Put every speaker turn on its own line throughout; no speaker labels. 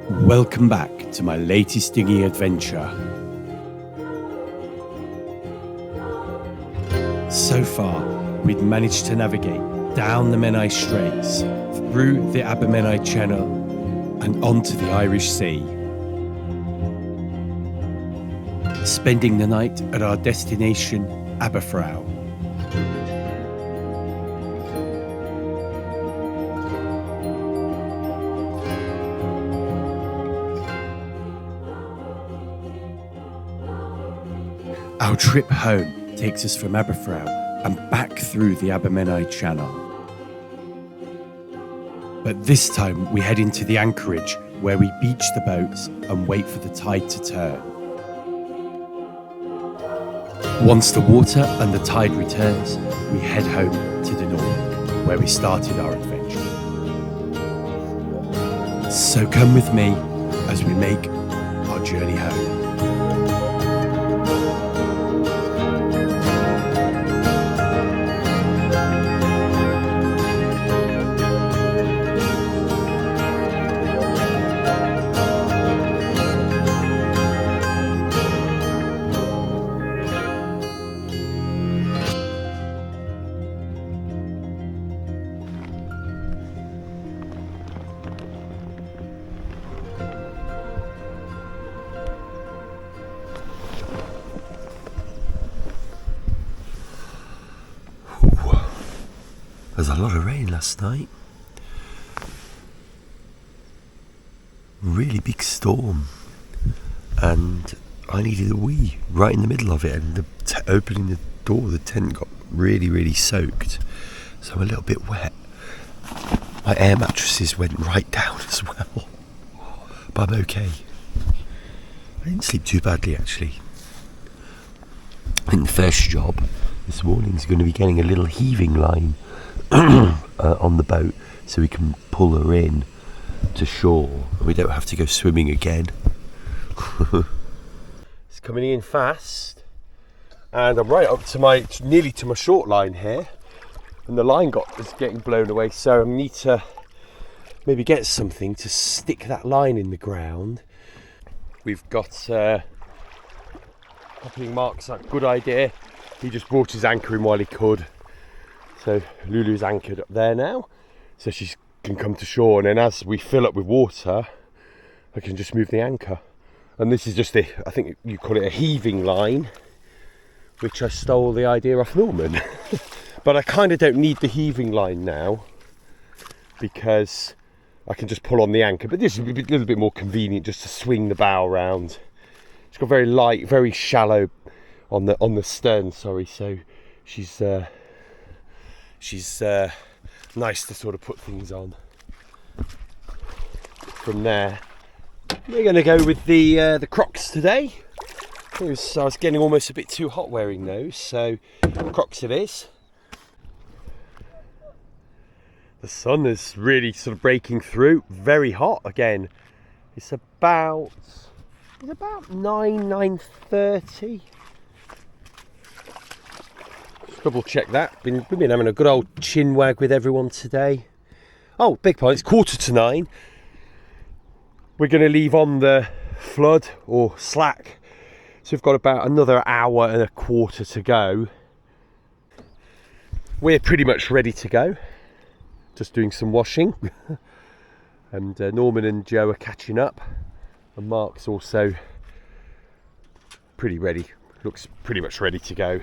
Welcome back to my latest dinghy adventure. So far, we'd managed to navigate down the Menai Straits, through the Abermenai Channel, and onto the Irish Sea. Spending the night at our destination, Aberffrau. Our trip home takes us from Aberffrau and back through the Abermenai Channel. But this time we head into the anchorage where we beach the boats and wait for the tide to turn. Once the water and the tide returns, we head home to Dinorwic, where we started our adventure. So come with me as we make our journey home.
There's a lot of rain last night. Really big storm, and I needed a wee right in the middle of it, and opening the door, the tent got really soaked, so I'm a little bit wet. My air mattresses went right down as well, but I'm okay. I didn't sleep too badly actually. I think the first job this morning is going to be getting a little heaving line on the boat so we can pull her in to shore and we don't have to go swimming again. It's coming in fast, and I'm right up to nearly to my short line here, and the line is getting blown away, so I need to maybe get something to stick that line in the ground. We've got coupling marks, a good idea. He just brought his anchor in while he could. So Lulu's anchored up there now, so she can come to shore, and then as we fill up with water, I can just move the anchor. And this is just I think you call it a heaving line, which I stole the idea off Norman. But I kind of don't need the heaving line now, because I can just pull on the anchor. But this would be a little bit more convenient just to swing the bow around. It's got very light, very shallow on the stern, sorry, so she's nice to sort of put things on. From there, we're going to go with the Crocs today. I was getting almost a bit too hot wearing those, so Crocs it is. The sun is really sort of breaking through, very hot again. It's about 9:30. Double check that. We've been having a good old chin wag with everyone today. Oh, big point, it's 9:15. We're going to leave on the flood or slack, so we've got about another hour and a quarter to go. We're pretty much ready to go, just doing some washing. And Norman and Joe are catching up, and Mark's also pretty ready, looks pretty much ready to go.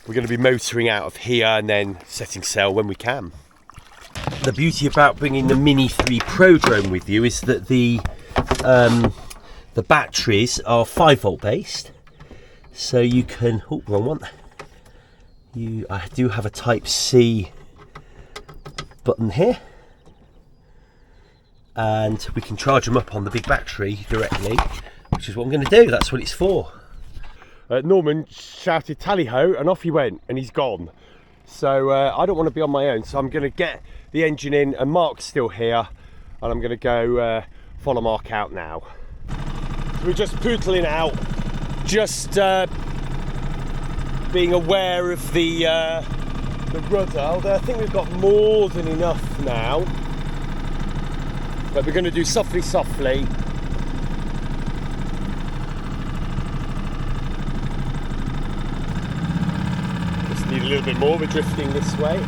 We're going to be motoring out of here and then setting sail when we can. The beauty about bringing the Mini 3 Pro drone with you is that the batteries are 5-volt based, so you can. Oh, wrong one. I do have a Type C button here, and we can charge them up on the big battery directly, which is what I'm going to do. That's what it's for. Norman shouted tally-ho and off he went, and he's gone. So I don't want to be on my own, so I'm going to get the engine in, and Mark's still here, and I'm going to go follow Mark out now. So we're just pootling out, just being aware of the rudder, although I think we've got more than enough now. But we're going to do softly. Just need a little bit more. We're drifting this way.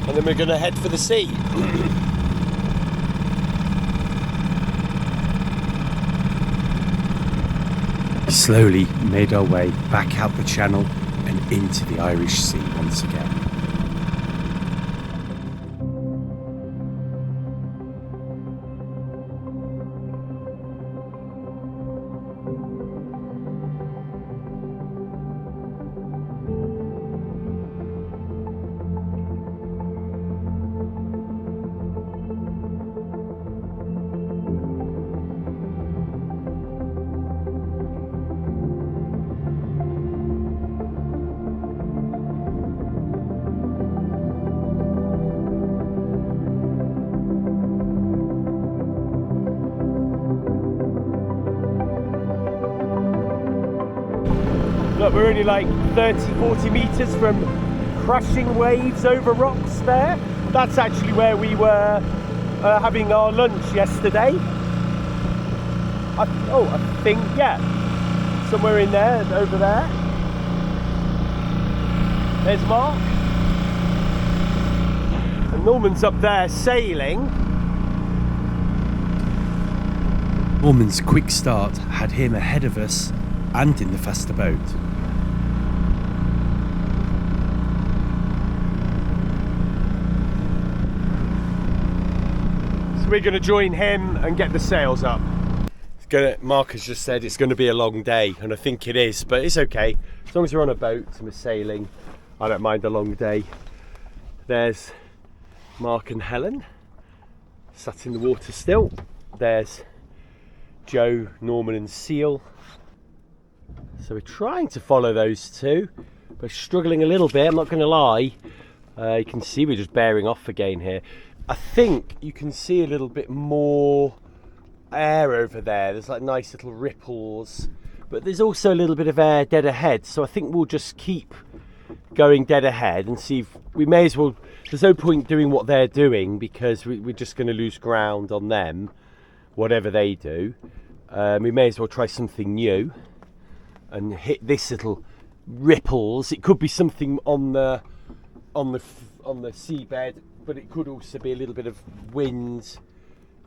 And then we're going to head for the sea.
We slowly made our way back out the channel and into the Irish Sea once again.
Look, we're only like 30-40 metres from crashing waves over rocks there. That's actually where we were having our lunch yesterday. I think, yeah, somewhere in there, over there. There's Mark. And Norman's up there sailing.
Norman's quick start had him ahead of us and in the faster boat.
So we're going to join him and get the sails up. Mark has just said it's going to be a long day, and I think it is, but it's okay. As long as we're on a boat and we're sailing, I don't mind a long day. There's Mark and Helen sat in the water still. There's Joe, Norman and Seal. So we're trying to follow those two, but struggling a little bit, I'm not going to lie. You can see we're just bearing off again here. I think you can see a little bit more air over there. There's like nice little ripples, but there's also a little bit of air dead ahead. So I think we'll just keep going dead ahead and see if we may as well. There's no point doing what they're doing because we're just going to lose ground on them, whatever they do. We may as well try something new and hit this little ripples. It could be something on the seabed, but it could also be a little bit of wind.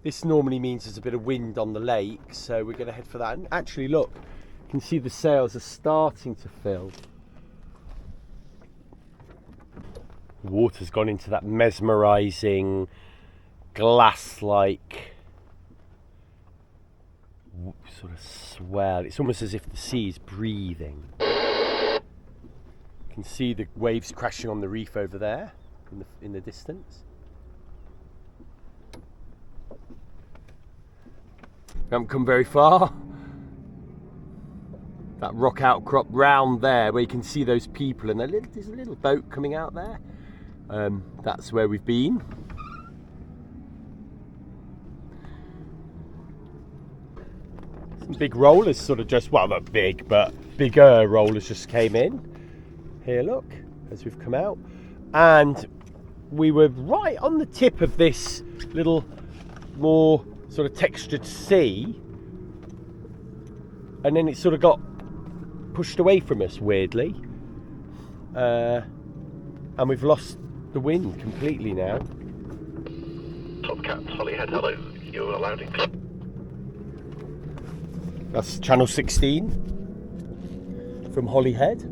This normally means there's a bit of wind on the lake, so we're going to head for that. And actually, look, you can see the sails are starting to fill. The water's gone into that mesmerising glass-like sort of swell. It's almost as if the sea is breathing. You can see the waves crashing on the reef over there in the distance. We haven't come very far. That rock outcrop round there where you can see those people, and there's a little boat coming out there. That's where we've been. Some big rollers sort of just, well, not big, but bigger rollers just came in. Here, look, as we've come out. And we were right on the tip of this little more sort of textured sea, and then it sort of got pushed away from us weirdly, and we've lost the wind completely now.
Top Cat, Holyhead, hello, you're allowed in.
That's channel 16 from Holyhead.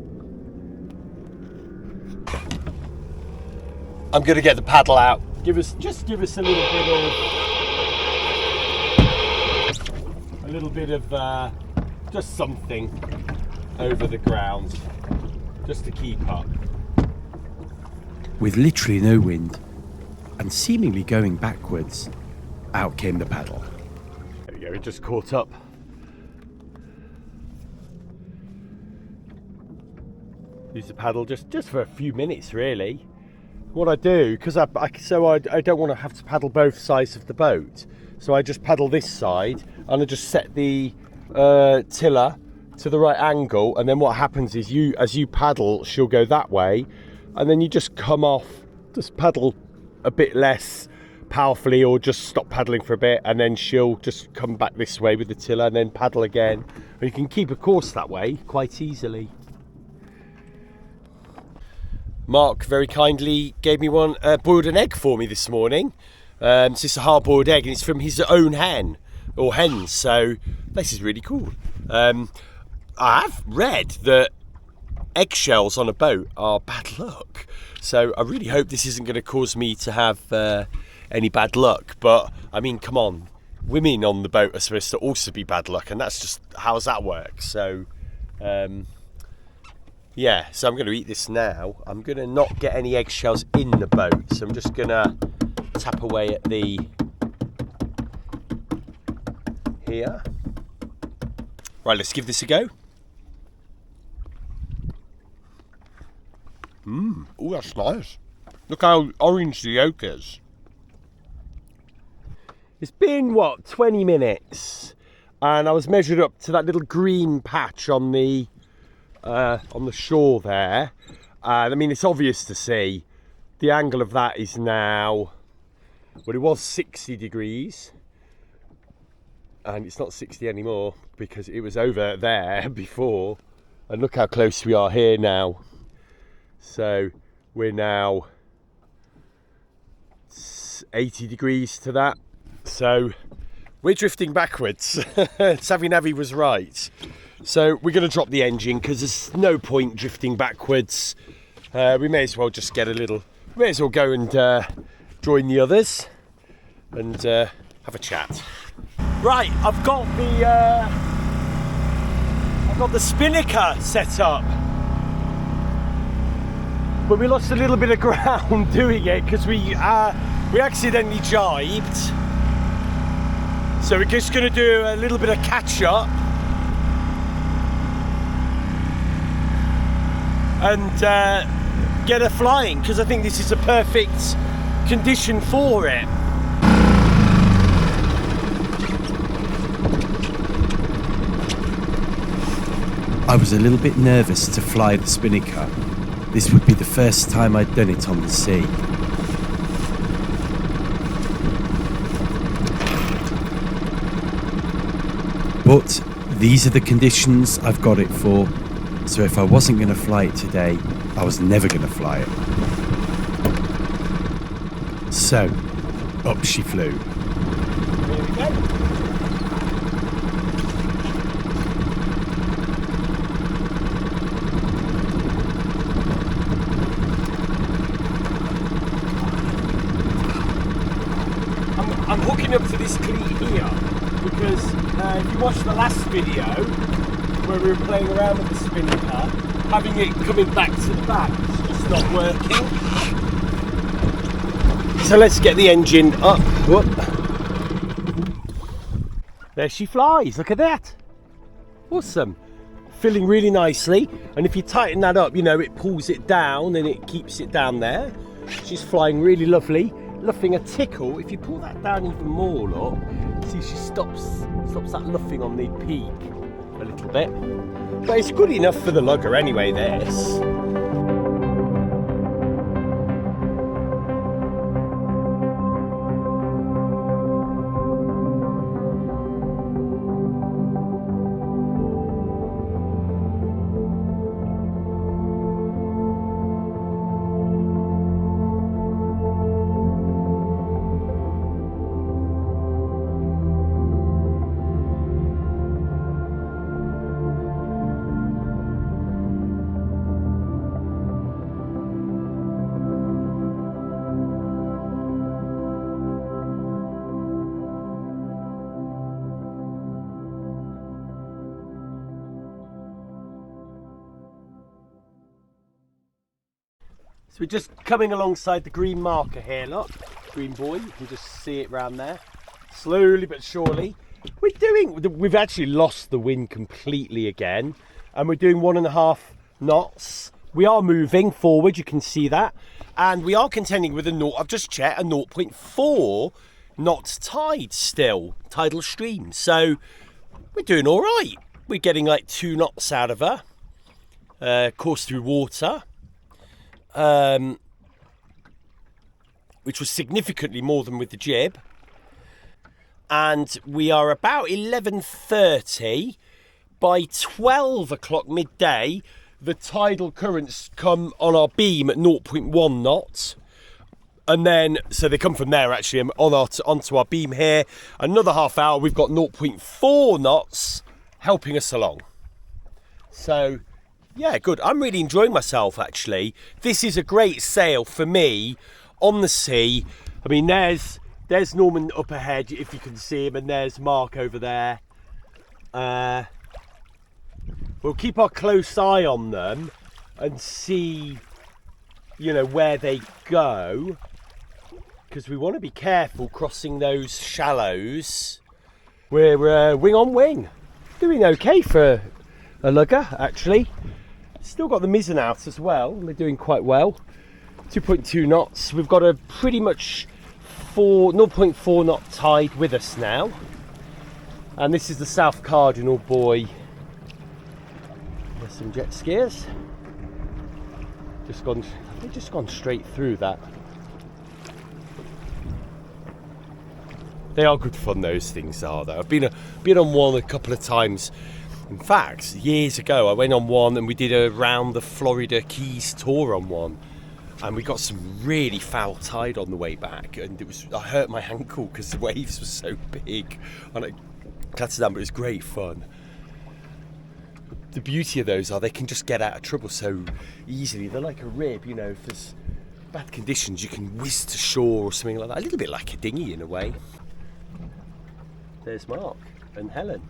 I'm going to get the paddle out. Give us a little bit of just something over the ground, just to keep up.
With literally no wind and seemingly going backwards, out came the paddle.
There we go, it just caught up. Use the paddle just for a few minutes really. What I do, because I don't want to have to paddle both sides of the boat, so I just paddle this side and I just set the tiller to the right angle, and then what happens is as you paddle, she'll go that way, and then you just come off, just paddle a bit less powerfully, or just stop paddling for a bit, and then she'll just come back this way with the tiller and then paddle again, and you can keep a course that way quite easily. Mark very kindly gave me boiled an egg for me this morning. It's just a hard-boiled egg, and it's from his own hen or hens, so this is really cool. I have read that eggshells on a boat are bad luck, so I really hope this isn't going to cause me to have any bad luck. But I mean, come on, women on the boat are supposed to also be bad luck, and that's just how does that work? So yeah, so I'm going to eat this now. I'm going to not get any eggshells in the boat, so I'm just going to tap away at the here. Right, let's give this a go. Oh, that's nice. Look how orange the yolk is. It's been, what, 20 minutes, and I was measured up to that little green patch on the shore there. I mean, it's obvious to see. The angle of that is now, well, it was 60 degrees, and it's not 60 anymore because it was over there before. And look how close we are here now. So we're now 80 degrees to that. So we're drifting backwards. Savvy was right. So we're going to drop the engine because there's no point drifting backwards. We may as well just get may as well go and join the others and have a chat. Right, I've got the Spinnaker set up. But we lost a little bit of ground doing it because we accidentally jibed. So we're just going to do a little bit of catch up and get her flying, because I think this is a perfect condition for it.
I was a little bit nervous to fly the Spinnaker. This would be the first time I'd done it on the sea. But these are the conditions I've got it for, so if I wasn't going to fly it today, I was never going to fly it. So, up she flew.
Here we go. I'm hooking up to this cleat here because if you watched the last video where we were playing around with the Spinnaker, having it coming back to the back is just not working. So let's get the engine up. Whoop. There she flies, look at that. Awesome. Filling really nicely, and if you tighten that up, you know, it pulls it down and it keeps it down there. She's flying really lovely. Luffing a tickle. If you pull that down even more, look, see she stops that luffing on the peak a little bit. But it's good enough for the lugger anyway, this. So we're just coming alongside the green marker here, look, green buoy, you can just see it round there. Slowly but surely. We've actually lost the wind completely again, and we're doing 1.5 knots. We are moving forward, you can see that, and we are contending with I've just checked, a 0.4 knots tide still, tidal stream, so we're doing all right.
we're getting like 2 knots out of her. Course through water. Which was significantly more than with the jib. And we are about 11:30. By 12 o'clock midday, the tidal currents come on our beam at 0.1 knots. And then, so they come from there actually onto our beam here. Another half hour, we've got 0.4 knots helping us along. So, yeah, good. I'm really enjoying myself actually. This is a great sail for me on the sea. I mean, there's Norman up ahead, if you can see him, and there's Mark over there. We'll keep our close eye on them and see, you know, where they go, because we want to be careful crossing those shallows. We're wing on wing, doing okay for a lugger actually. Still got the mizzen out as well. We're doing quite well. 2.2 knots. We've got a pretty much 0.4 knot tide with us now, and this is the South Cardinal buoy. There's some jet skiers. They've just gone straight through that. They are good fun, those things are though. I've been on one a couple of times. In fact, years ago I went on one and we did a round the Florida Keys tour on one. And we got some really foul tide on the way back, and I hurt my ankle because the waves were so big. And I clattered down, but it was great fun. The beauty of those are they can just get out of trouble so easily. They're like a rib, you know, if there's bad conditions you can whiz to shore or something like that. A little bit like a dinghy in a way. There's Mark and Helen.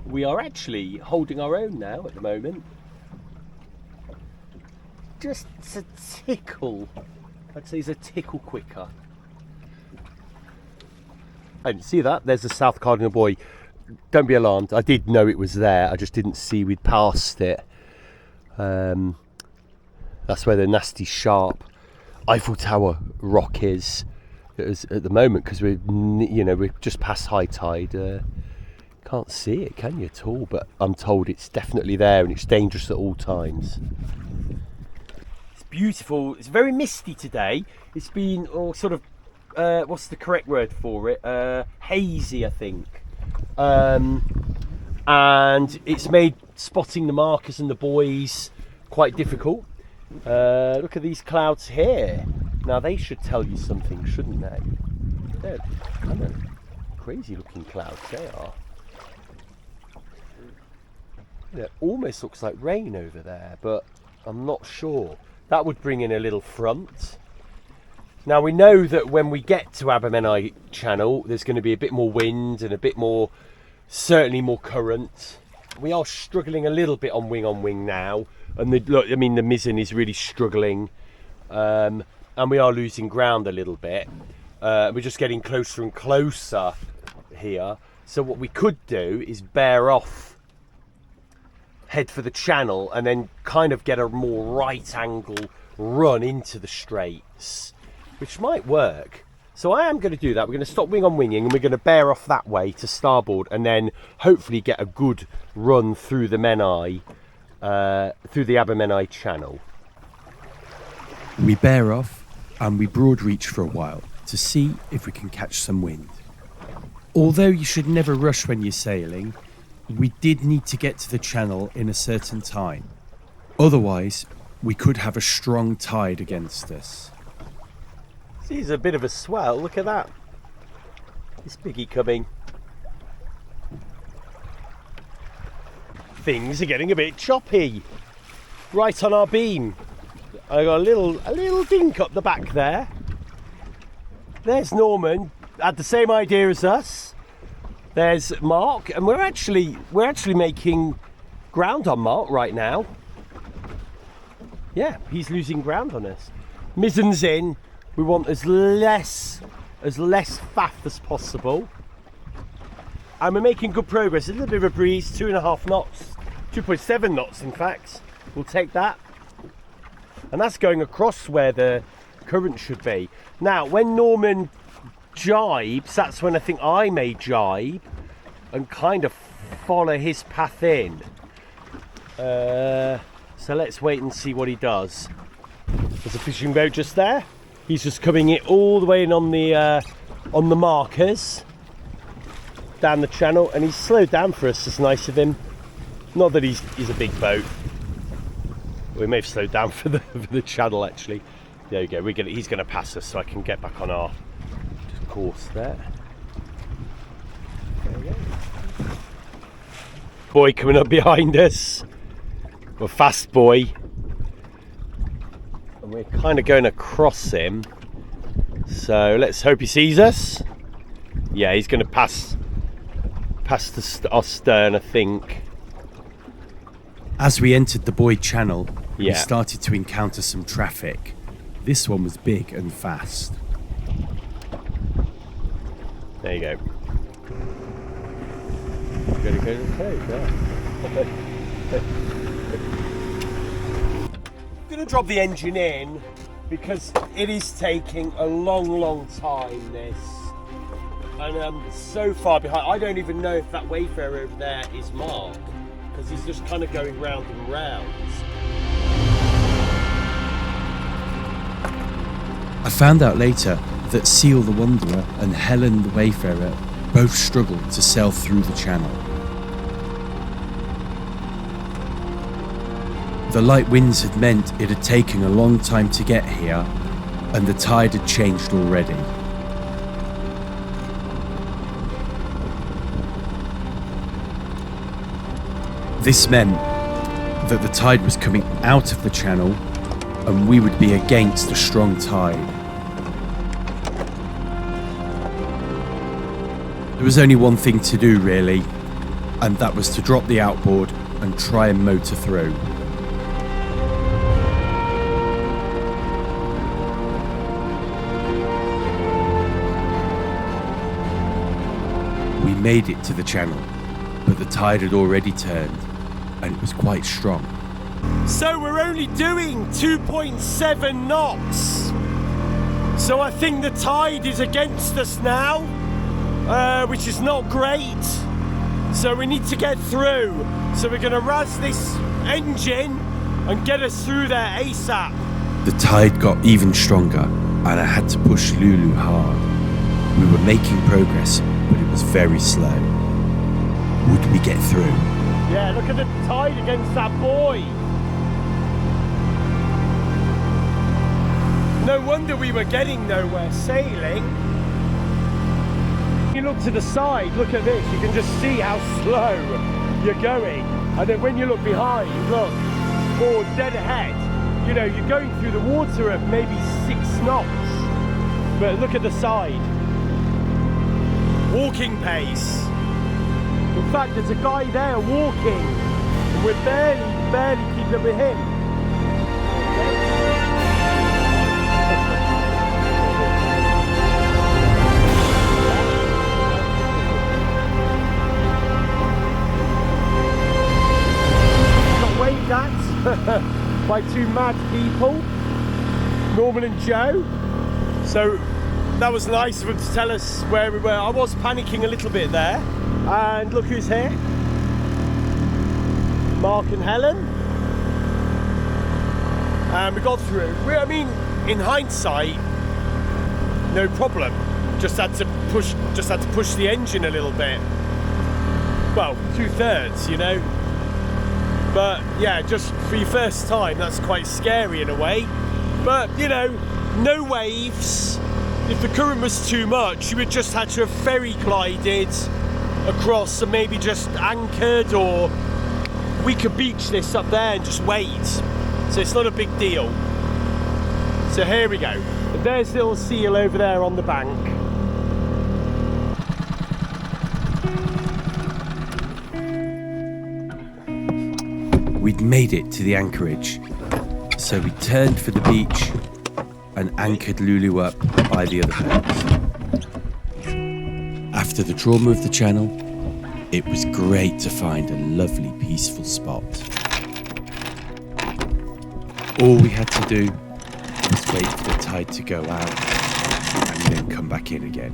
We are actually holding our own now at the moment. Just a tickle. I'd say it's a tickle quicker. I didn't see that. There's the South Cardinal buoy. Don't be alarmed. I did know it was there. I just didn't see we'd passed it. That's where the nasty sharp Eiffel Tower rock is at the moment, because we're just past high tide. Can't see it, can you, at all? But I'm told it's definitely there and it's dangerous at all times. Beautiful. It's very misty today. It's been all sort of what's the correct word for it, hazy I think, and it's made spotting the markers and the buoys quite difficult. Look at these clouds here. Now they should tell you something, shouldn't they? They're kind of crazy looking clouds they are. It almost looks like rain over there, but I'm not sure. That would bring in a little front. Now we know that when we get to Abermenai Channel, there's going to be a bit more wind and a bit more, certainly more current. We are struggling a little bit on wing now, and the mizzen is really struggling, and we are losing ground a little bit. We're just getting closer and closer here. So what we could do is bear off, head for the channel, and then kind of get a more right angle run into the straits, which might work. So I am going to do that. We're going to stop wing on winging and we're going to bear off that way to starboard, and then hopefully get a good run through the Menai, through the Abermenai Channel.
We bear off and we broad reach for a while to see if we can catch some wind. Although you should never rush when you're sailing, we did need to get to the channel in a certain time. Otherwise, we could have a strong tide against us.
See, there's a bit of a swell. Look at that. This biggie coming. Things are getting a bit choppy. Right on our beam. I got a little dink up the back there. There's Norman. Had the same idea as us. There's Mark, and we're actually making ground on Mark right now. Yeah, he's losing ground on us. Mizzen's in. We want as less faff as possible, and we're making good progress. A little bit of a breeze, 2.5 knots, 2.7 knots in fact. We'll take that, and that's going across where the current should be. Now, when Norman jibes, that's when I think I may jibe and kind of follow his path in. So let's wait and see what he does. There's a fishing boat just there. He's just coming it all the way in on the markers down the channel, and he's slowed down for us. It's nice of him. Not that he's a big boat. We may have slowed down for the channel actually. There you go. He's going to pass us, so I can get back on our course there. There we go. Boy coming up behind us. A fast boy. And we're kind of going across him. So let's hope he sees us. Yeah, he's going to pass our stern, I think.
As we entered the buoyed channel, we
Yeah.
started to encounter some traffic. This one was big and fast.
There you go. Gotta go to the coast, yeah. I'm gonna drop the engine in because it is taking a long time, this. And I'm so far behind. I don't even know if that wayfarer over there is Mark, because he's just kind of going round and round.
I found out later that Seal the Wanderer and Helen the Wayfarer both struggled to sail through the channel. The light winds had meant it had taken a long time to get here, and the tide had changed already. This meant that the tide was coming out of the channel, and we would be against a strong tide. There was only one thing to do really, and that was to drop the outboard and try and motor through. We made it to the channel, but the tide had already turned, and it was quite strong.
So we're only doing 2.7 knots. So I think the tide is against us now, which is not great. So we need to get through. So we're going to razz this engine and get us through there ASAP.
The tide got even stronger, and I had to push Lulu hard. We were making progress, but it was very slow. Would we get through?
Yeah, look at the tide against that buoy. No wonder we were getting nowhere sailing. You look to the side, look at this, you can just see how slow you're going. And then when you look behind, look, or dead ahead, you know, you're going through the water at maybe 6 knots. But look at the side. Walking pace. In fact, there's a guy there walking, and we're barely keeping up with him. Got waved at by 2 mad people, Norman and Joe. So that was nice of them to tell us where we were. I was panicking a little bit there. And look who's here. Mark and Helen. And we got through. I mean, in hindsight, no problem. Just had to push the engine a little bit. Well, 2/3, you know. But yeah, just for your first time, that's quite scary in a way. But you know, no waves. If the current was too much, you would just have to have ferry glided across and maybe just anchored, or we could beach this up there and just wait. So it's not a big deal. So here we go. There's little Seal over there on the bank.
We'd made it to the anchorage, so we turned for the beach and anchored Lulu up by the other boats. After the trauma of the channel, it was great to find a lovely, peaceful spot. All we had to do was wait for the tide to go out and then come back in again.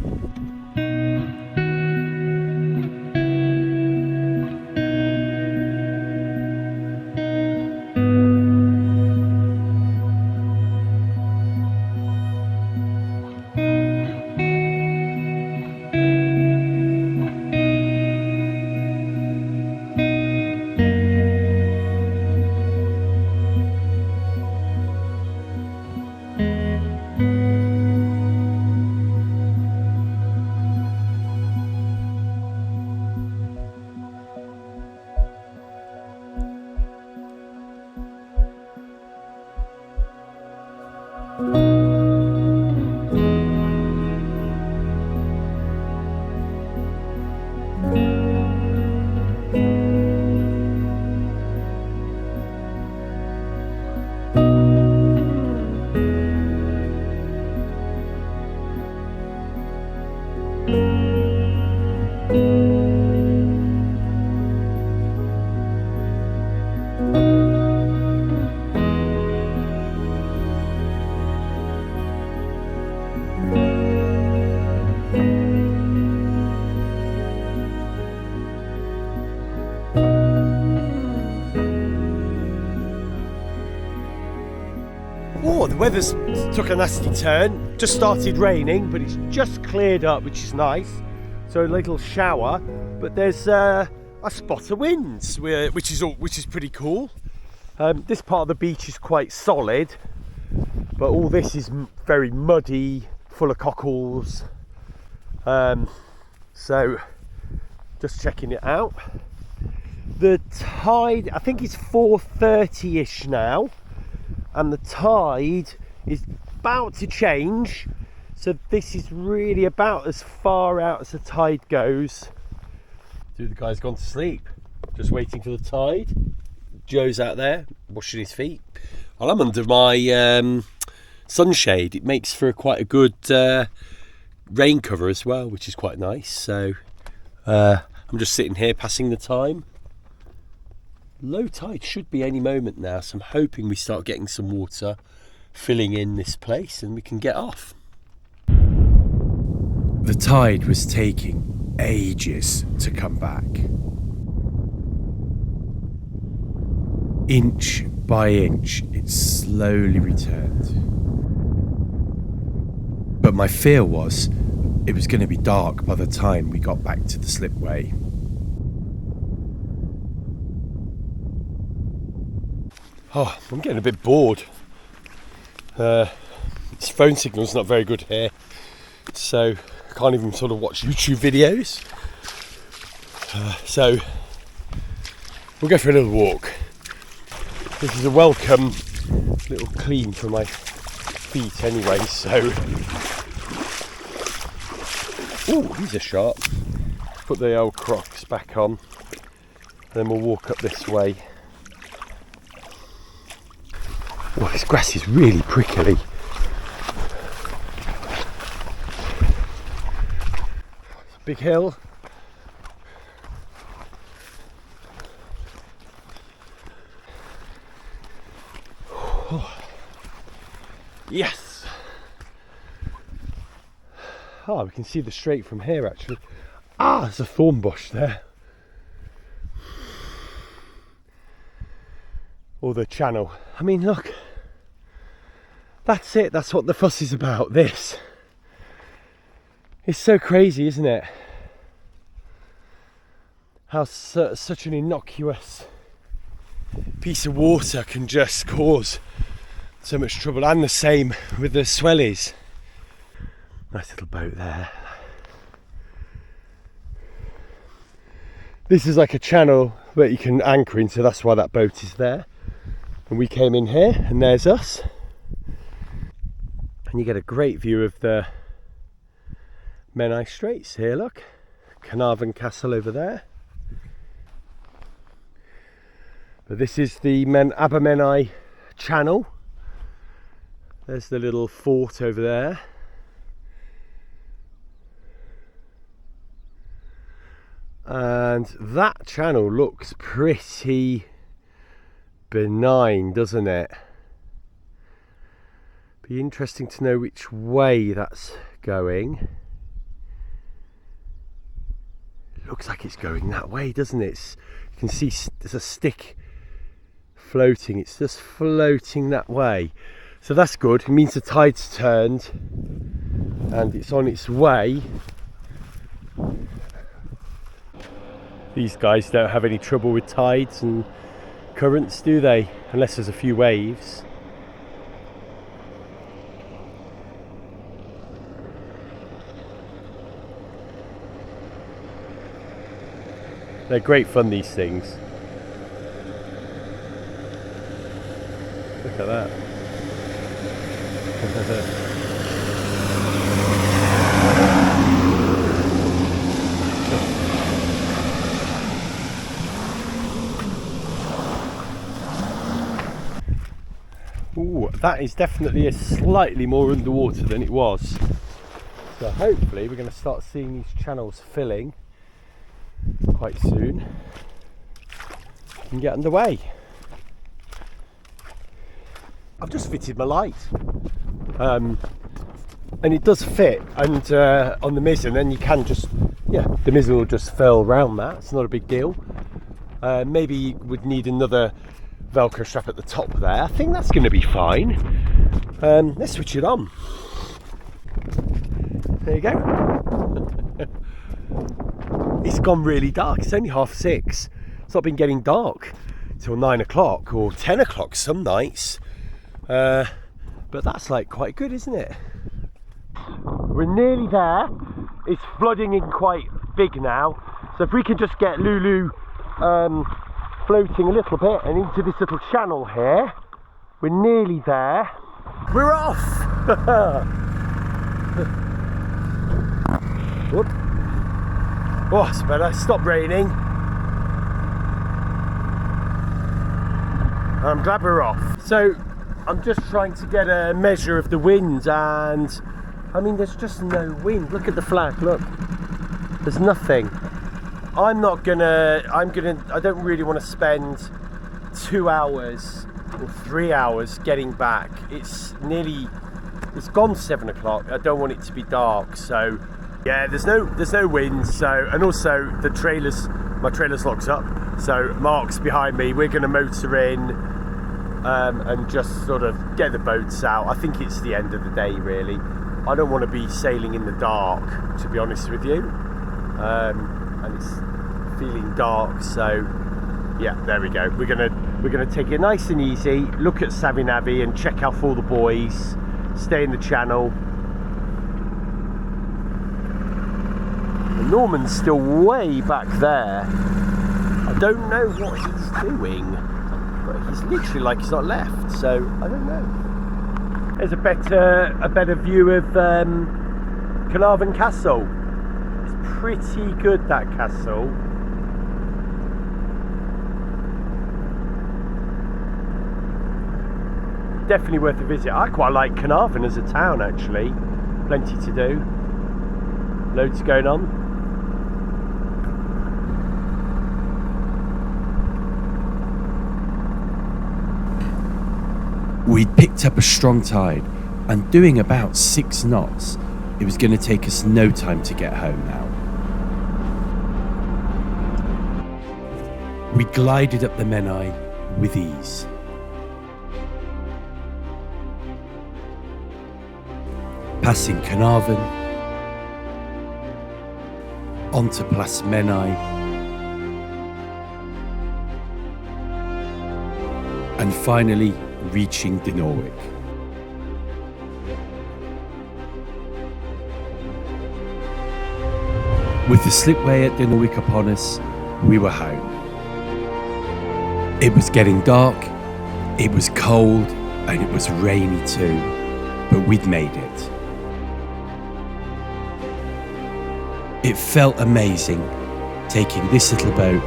Oh, the weather's took a nasty turn. Just started raining, but it's just cleared up, which is nice. So a little shower, but there's a spot of winds, which is pretty cool. This part of the beach is quite solid, but all this is very muddy, full of cockles. So just checking it out. The tide, I think it's 4:30ish now, and the tide is about to change. So this is really about as far out as the tide goes. The guy's gone to sleep, just waiting for the tide. Joe's out there washing his feet. Well, I'm under my sunshade. It makes for quite a good rain cover as well, which is quite nice. So I'm just sitting here passing the time. Low tide should be any moment now, so I'm hoping we start getting some water filling in this place and we can get off.
The tide was taking ages to come back. Inch by inch, it slowly returned. But my fear was it was going to be dark by the time we got back to the slipway.
Oh, I'm getting a bit bored. This phone signal's not very good here, so I can't even sort of watch YouTube videos. So we'll go for a little walk. This is a welcome little clean for my feet anyway, so... Ooh, these are sharp. Put the old Crocs back on, then we'll walk up this way. Oh, this grass is really prickly. Big hill. Oh. Yes. Oh, we can see the strait from here actually. Ah, there's a thorn bush there. Or the channel. I mean, look. That's it. That's what the fuss is about. This. It's so crazy, isn't it? How such an innocuous piece of water can just cause so much trouble. And the same with the swellies. Nice little boat there. This is like a channel that you can anchor in, so that's why that boat is there. And we came in here, and there's us. And you get a great view of the Menai Straits here, look. Carnarvon Castle over there. But this is the Abermenai Channel. There's the little fort over there. And that channel looks pretty benign, doesn't it? Be interesting to know which way that's going. It looks like it's going that way, doesn't it? You can see there's a stick floating. It's just floating that way. So that's good. It means the tide's turned and it's on its way. These guys don't have any trouble with tides and currents, do they? Unless there's a few waves. They're great fun, these things. Look at that. Ooh, that is definitely a slightly more underwater than it was. So hopefully we're going to start seeing these channels filling quite soon and get underway. I've just fitted my light, and it does fit, and on the mizzen, and you can just, yeah, the mizzen will just fill around that. It's not a big deal. Maybe you would need another Velcro strap at the top there. I think that's going to be fine. Let's switch it on. There you go. It's gone really dark. It's only 6:30. It's not been getting dark till 9 o'clock or 10 o'clock some nights. But that's like quite good, isn't it? We're nearly there. It's flooding in quite big now. So if we can just get Lulu floating a little bit and into this little channel here, we're nearly there. We're off! Whoop. Oh, it's better. Stop raining. I'm glad we're off. So I'm just trying to get a measure of the wind, and I mean there's just no wind. Look at the flag, look. There's nothing. I don't really want to spend 2 hours or 3 hours getting back. It's gone 7 o'clock. I don't want it to be dark, so yeah, there's no wind. So, and also my trailer's locked up, so Mark's behind me. We're going to motor in and just sort of get the boats out. I think it's the end of the day, really. I don't want to be sailing in the dark, to be honest with you. And it's feeling dark, so yeah, there we go. We're gonna take it nice and easy, look at Savinavi and check out all the buoys, stay in the channel. The Norman's still way back there. I don't know what he's doing, but he's literally like he's not left, so I don't know. There's a better view of Carnarvon Castle. It's pretty good, that castle. Definitely worth a visit. I quite like Carnarvon as a town, actually. Plenty to do. Loads going on.
We'd picked up a strong tide, and doing about 6 knots, it was going to take us no time to get home now. We glided up the Menai with ease. Passing Carnarvon, onto Plas Menai, and finally reaching Dinorwic. With the slipway at Dinorwic upon us, we were home. It was getting dark, it was cold, and it was rainy too, but we'd made it. It felt amazing taking this little boat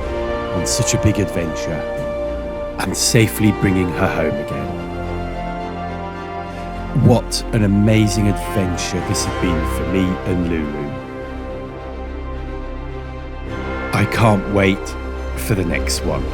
on such a big adventure and safely bringing her home again. What an amazing adventure this had been for me and Lulu. I can't wait for the next one.